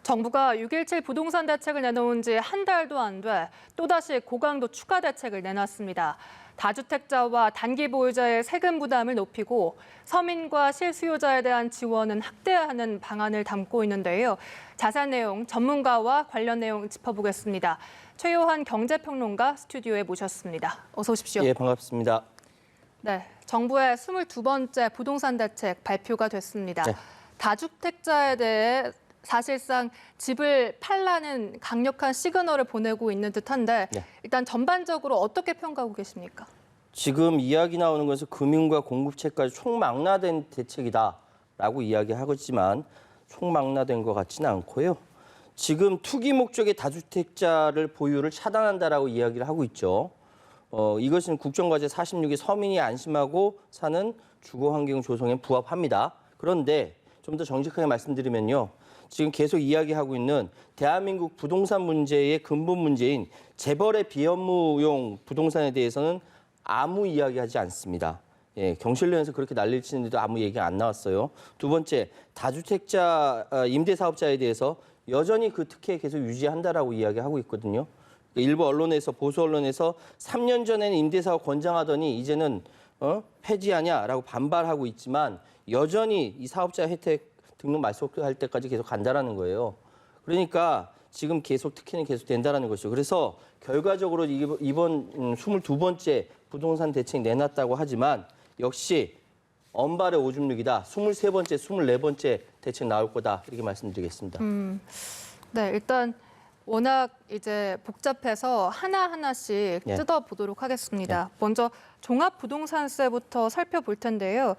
정부가 6.17 부동산 대책을 내놓은 지 한 달도 안 돼 또다시 고강도 추가 대책을 내놨습니다. 다주택자와 단기 보유자의 세금 부담을 높이고 서민과 실수요자에 대한 지원은 확대하는 방안을 담고 있는데요. 자세한 내용 전문가와 관련 내용 짚어보겠습니다. 최요한 경제평론가 스튜디오에 모셨습니다. 어서 오십시오. 예, 반갑습니다. 네, 정부의 22번째 부동산 대책 발표가 됐습니다. 네. 다주택자에 대해 사실상 집을 팔라는 강력한 시그널을 보내고 있는 듯한데 네. 일단 전반적으로 어떻게 평가하고 계십니까? 지금 이야기 나오는 것은 금융과 공급체까지 총망라된 대책이다라고 이야기하고 있지만 총망라된 것 같지는 않고요. 지금 투기 목적의 다주택자를 보유를 차단한다라고 이야기를 하고 있죠. 이것은 국정과제 46의 서민이 안심하고 사는 주거 환경 조성에 부합합니다. 그런데 좀 더 정직하게 말씀드리면요. 지금 계속 이야기하고 있는 대한민국 부동산 문제의 근본 문제인 재벌의 비업무용 부동산에 대해서는 아무 이야기하지 않습니다. 예, 경실련에서 그렇게 난리를 치는데도 아무 얘기가 안 나왔어요. 두 번째, 다주택자 임대사업자에 대해서 여전히 그 특혜 계속 유지한다라고 이야기하고 있거든요. 일부 언론에서 보수 언론에서 3년 전에는 임대사업 권장하더니 이제는 폐지하냐라고 반발하고 있지만 여전히 이 사업자 혜택 등록 말소할 때까지 계속 간다라는 거예요. 그러니까 지금 계속 특혜는 계속 된다라는 것이죠. 그래서 결과적으로 이번 22번째 부동산 대책 내놨다고 하지만 역시 언발의 오줌누기다. 23번째, 24번째 대책 나올 거다. 이렇게 말씀드리겠습니다. 네, 일단 워낙 이제 복잡해서 하나하나씩 네. 뜯어보도록 하겠습니다. 먼저 종합부동산세부터 살펴볼 텐데요.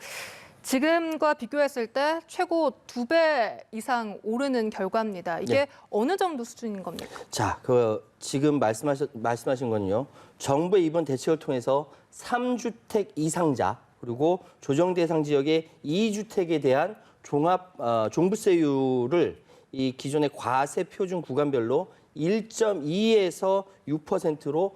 지금과 비교했을 때 최고 2배 이상 오르는 결과입니다. 이게 네. 어느 정도 수준인 겁니까? 자, 지금 말씀하신 건요. 정부의 이번 대책을 통해서 3주택 이상자 그리고 조정 대상 지역의 2주택에 대한 종부세율을 이 기존의 과세 표준 구간별로 1.2에서 6%로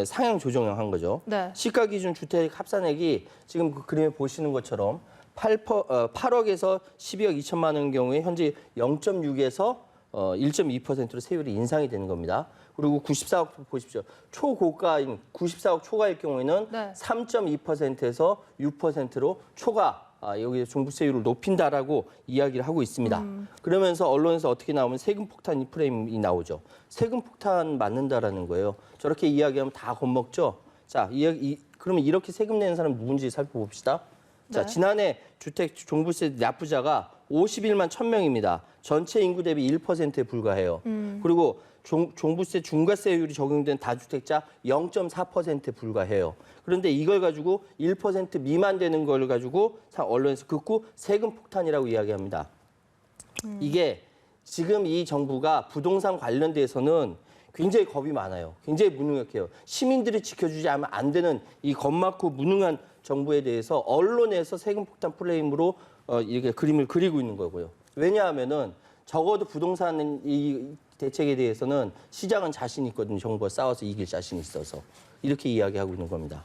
상향 조정한 거죠. 네. 시가 기준 주택 합산액이 지금 그 그림에 보시는 것처럼 8억에서 12억 2천만 원 경우에 현재 0.6에서 1.2%로 세율이 인상이 되는 겁니다. 그리고 94억 보십시오. 초고가인 94억 초과일 경우에는 네. 3.2%에서 6%로 초과 여기 종부세율을 높인다라고 이야기를 하고 있습니다. 그러면서 언론에서 어떻게 나오면 세금 폭탄 프레임이 나오죠. 세금 폭탄 맞는다라는 거예요. 저렇게 이야기하면 다 겁먹죠. 자, 그러면 이렇게 세금 내는 사람 누군지 살펴봅시다. 자, 네. 지난해 주택 종부세 납부자가 51만 1,000명입니다. 전체 인구 대비 1%에 불과해요. 그리고 종부세 중과세율이 적용된 다주택자 0.4%에 불과해요. 그런데 이걸 가지고 1% 미만 되는 걸 가지고 언론에서 극구 세금 폭탄이라고 이야기합니다. 이게 지금 이 정부가 부동산 관련돼서는 굉장히 겁이 많아요. 굉장히 무능력해요. 시민들이 지켜주지 않으면 안 되는 이 겁 많고 무능한 정부에 대해서 언론에서 세금 폭탄 프레임으로 이렇게 그림을 그리고 있는 거고요. 왜냐하면은 적어도 부동산 이 대책에 대해서는 시장은 자신 있거든요. 정부가 싸워서 이길 자신이 있어서. 이렇게 이야기하고 있는 겁니다.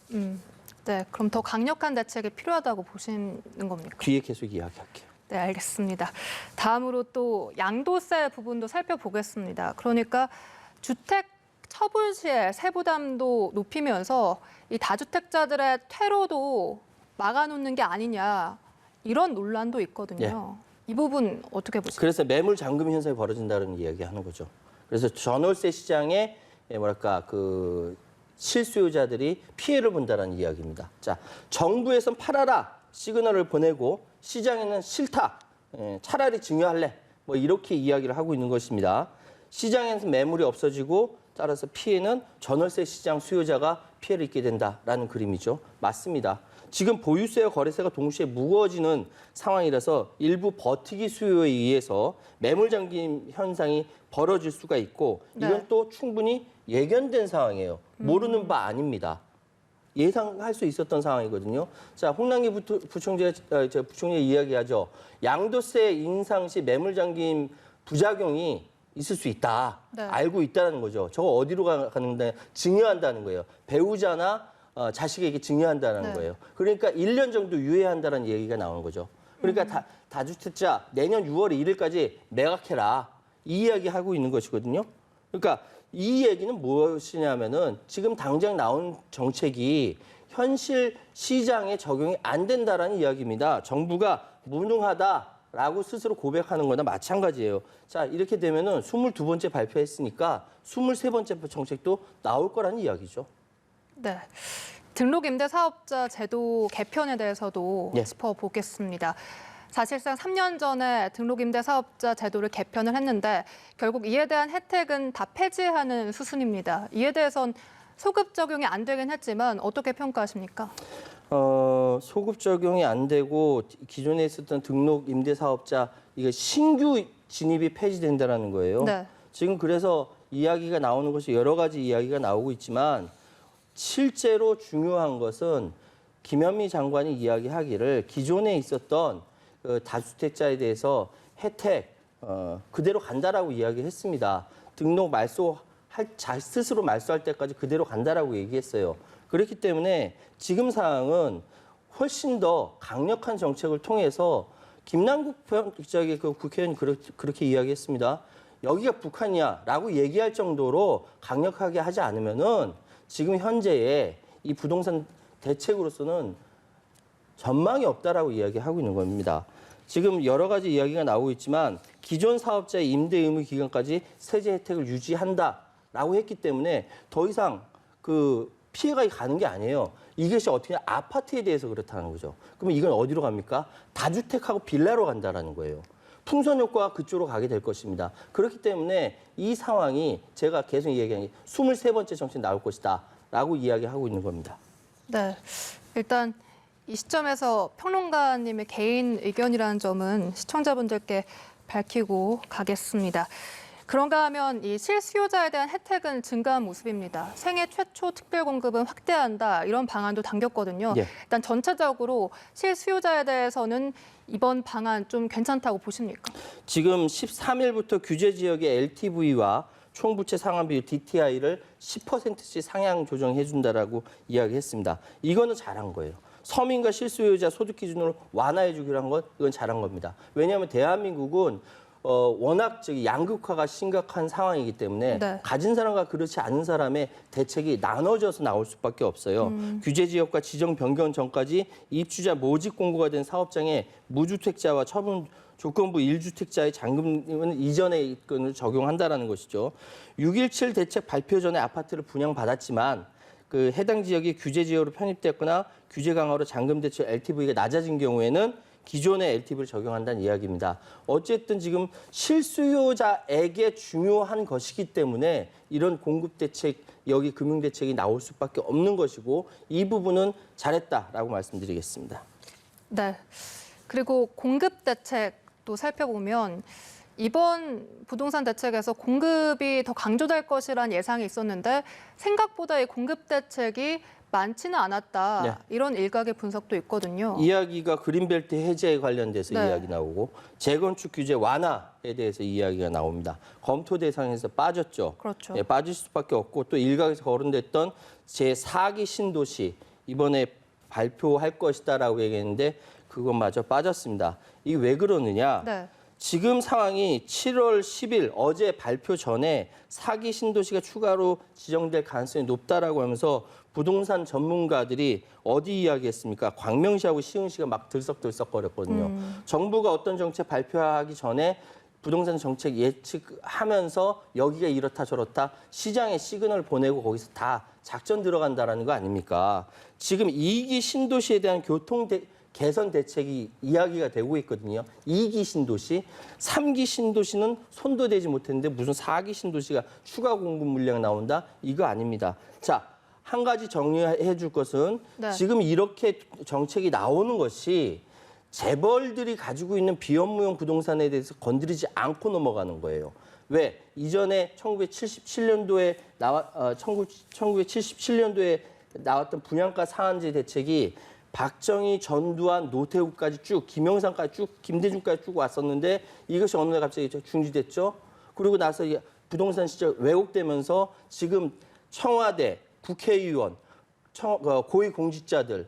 네, 그럼 더 강력한 대책이 필요하다고 보시는 겁니까? 뒤에 계속 이야기할게요. 네, 알겠습니다. 다음으로 또 양도세 부분도 살펴보겠습니다. 그러니까 주택 처분 시에 세부담도 높이면서 이 다주택자들의 퇴로도 막아놓는 게 아니냐 이런 논란도 있거든요. 이 부분 어떻게 보십니까? 그래서 매물 잠금 현상이 벌어진다는 이야기하는 거죠. 그래서 전월세 시장에 실수요자들이 피해를 본다는 이야기입니다. 자, 정부에선 팔아라 시그널을 보내고 시장에는 싫다, 차라리 증여할래, 뭐 이렇게 이야기를 하고 있는 것입니다. 시장에서 매물이 없어지고 따라서 피해는 전월세 시장 수요자가 피해를 입게 된다라는 그림이죠. 맞습니다. 지금 보유세와 거래세가 동시에 무거워지는 상황이라서 일부 버티기 수요에 의해서 매물 잠김 현상이 벌어질 수가 있고 이건 네. 또 충분히 예견된 상황이에요. 모르는 바 아닙니다. 예상할 수 있었던 상황이거든요. 자, 홍남기 부총리가 이야기하죠. 양도세 인상 시 매물 잠김 부작용이 있을 수 있다. 네. 알고 있다는 거죠. 저거 어디로 가는데 증여한다는 거예요. 배우자나 자식에게 증여한다는 네. 거예요. 그러니까 1년 정도 유예한다는 얘기가 나오는 거죠. 그러니까 다주택자 내년 6월 1일까지 매각해라. 이 이야기 하고 있는 것이거든요. 그러니까 이 얘기는 무엇이냐면은 지금 당장 나온 정책이 현실 시장에 적용이 안 된다라는 이야기입니다. 정부가 무능하다라고 스스로 고백하는 거나 마찬가지예요. 자, 이렇게 되면은 22번째 발표했으니까 23번째 정책도 나올 거라는 이야기죠. 네. 등록임대사업자 제도 개편에 대해서도 예. 짚어보겠습니다. 사실상 3년 전에 등록임대사업자 제도를 개편을 했는데 결국 이에 대한 혜택은 다 폐지하는 수순입니다. 이에 대해선 소급 적용이 안 되긴 했지만 어떻게 평가하십니까? 소급 적용이 안 되고 기존에 있었던 등록 임대사업자 이거 신규 진입이 폐지된다라는 거예요. 네. 지금 그래서 이야기가 나오는 것이 여러 가지 이야기가 나오고 있지만 실제로 중요한 것은 김현미 장관이 이야기하기를 기존에 있었던 그 다주택자에 대해서 혜택 그대로 간다라고 이야기했습니다. 등록 스스로 말소할 때까지 그대로 간다라고 얘기했어요. 그렇기 때문에 지금 상황은 훨씬 더 강력한 정책을 통해서 김남국 국회의원이 그렇게 이야기했습니다. 여기가 북한이야라고 얘기할 정도로 강력하게 하지 않으면은 지금 현재의 이 부동산 대책으로서는 전망이 없다라고 이야기하고 있는 겁니다. 지금 여러 가지 이야기가 나오고 있지만 기존 사업자의 임대 의무 기간까지 세제 혜택을 유지한다라고 했기 때문에 더 이상 그 피해가 가는 게 아니에요. 이것이 어떻게 아파트에 대해서 그렇다는 거죠. 그러면 이건 어디로 갑니까? 다주택하고 빌라로 간다라는 거예요. 풍선 효과가 그쪽으로 가게 될 것입니다. 그렇기 때문에 이 상황이 제가 계속 이야기하는 게 23번째 정책 나올 것이다라고 이야기하고 있는 겁니다. 네. 일단 이 시점에서 평론가님의 개인 의견이라는 점은 시청자분들께 밝히고 가겠습니다. 그런가 하면 이 실수요자에 대한 혜택은 증가한 모습입니다. 생애 최초 특별 공급은 확대한다 이런 방안도 당겼거든요. 예. 일단 전체적으로 실수요자에 대해서는 이번 방안 좀 괜찮다고 보십니까? 지금 13일부터 규제 지역의 LTV와 총부채 상환 비율 DTI를 10%씩 상향 조정해 준다라고 이야기했습니다. 이거는 잘한 거예요. 서민과 실수요자 소득 기준으로 완화해 주기로 한 건 이건 잘한 겁니다. 왜냐하면 대한민국은 워낙 양극화가 심각한 상황이기 때문에 네. 가진 사람과 그렇지 않은 사람의 대책이 나눠져서 나올 수밖에 없어요. 규제 지역과 지정 변경 전까지 입주자 모집 공고가 된 사업장에 무주택자와 처분 조건부 1주택자의 잔금은 이전의 입건을 적용한다라는 것이죠. 6.17 대책 발표 전에 아파트를 분양받았지만 그 해당 지역이 규제 지역으로 편입됐거나 규제 강화로 잔금 대출 LTV가 낮아진 경우에는 기존의 LTV를 적용한다는 이야기입니다. 어쨌든 지금 실수요자에게 중요한 것이기 때문에 이런 공급 대책, 여기 금융 대책이 나올 수밖에 없는 것이고 이 부분은 잘했다라고 말씀드리겠습니다. 네. 그리고 공급 대책도 살펴보면 이번 부동산 대책에서 공급이 더 강조될 것이라는 예상이 있었는데 생각보다 이 공급 대책이 많지는 않았다. 네. 이런 일각의 분석도 있거든요. 이야기가 그린벨트 해제에 관련돼서 네. 이야기 나오고 재건축 규제 완화에 대해서 이야기가 나옵니다. 검토 대상에서 빠졌죠. 그렇죠. 예, 빠질 수밖에 없고 또 일각에서 거론됐던 제4기 신도시 이번에 발표할 것이다라고 얘기했는데 그것마저 빠졌습니다. 이게 왜 그러느냐? 네. 지금 상황이 7월 10일 어제 발표 전에 4기 신도시가 추가로 지정될 가능성이 높다라고 하면서 부동산 전문가들이 어디 이야기했습니까? 광명시하고 시흥시가 막 들썩들썩거렸거든요. 정부가 어떤 정책 발표하기 전에 부동산 정책 예측하면서 여기가 이렇다 저렇다 시장에 시그널을 보내고 거기서 다 작전 들어간다라는 거 아닙니까? 지금 2기 신도시에 대한 개선 대책이 이야기가 되고 있거든요. 2기 신도시, 3기 신도시는 손도 대지 못했는데 무슨 4기 신도시가 추가 공급 물량 나온다? 이거 아닙니다. 자, 한 가지 정리해 줄 것은 네. 지금 이렇게 정책이 나오는 것이 재벌들이 가지고 있는 비업무용 부동산에 대해서 건드리지 않고 넘어가는 거예요. 왜? 이전에 1977년도에 1977년도에 나왔던 분양가 상한제 대책이 박정희, 전두환, 노태우까지 쭉, 김영삼까지 쭉, 김대중까지 쭉 왔었는데 이것이 어느 날 갑자기 중지됐죠. 그리고 나서 부동산 시장 왜곡되면서 지금 청와대, 국회의원, 고위공직자들,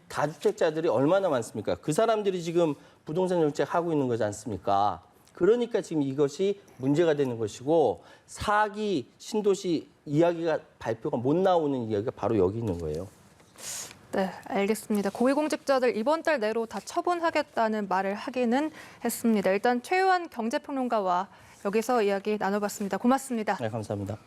다주택자들이 얼마나 많습니까? 그 사람들이 지금 부동산 정책 하고 있는 거지 않습니까? 그러니까 지금 이것이 문제가 되는 것이고 4기 신도시 이야기가 발표가 못 나오는 이야기가 바로 여기 있는 거예요. 네, 알겠습니다. 고위공직자들 이번 달 내로 다 처분하겠다는 말을 하기는 했습니다. 일단 최유한 경제평론가와 여기서 이야기 나눠봤습니다. 고맙습니다. 네, 감사합니다.